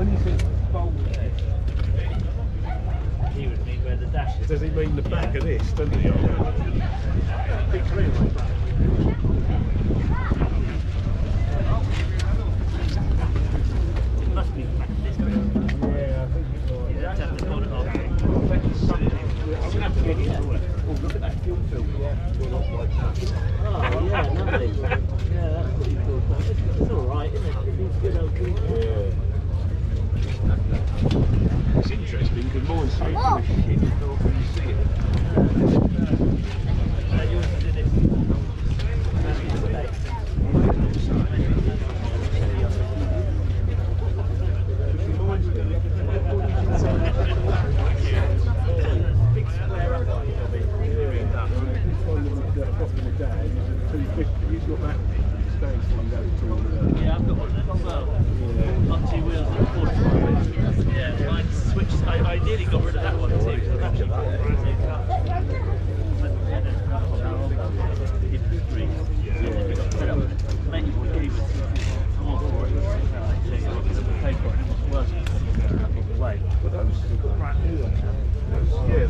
When you think bold head, He would mean where the dash is. does he mean the back of this, doesn't he? Big career like that. It must be the back of this. Yeah, I think it's all right. You have to have the bonnet off. I'm going to have to get it. Oh, look at that film. Yeah, like that. Oh, yeah, lovely. Yeah, that's what you call that. It's alright, isn't it? It needs good old clean. Yeah. It's interesting because mine's so full of shit, you can't really see it. Yours did it. Big square up on it. He's got that stands for that. Yeah, I've got one of them as well. On 2 wheels and a quarter. Yeah, mine's switched. I nearly got rid of that one too because I've actually bought a brand new car. But then it's got give it 3. And then we got rid of it. Mate, you want to give it more for it. Because we paid for it and it was worse. Away. But those are brand new ones. Yeah,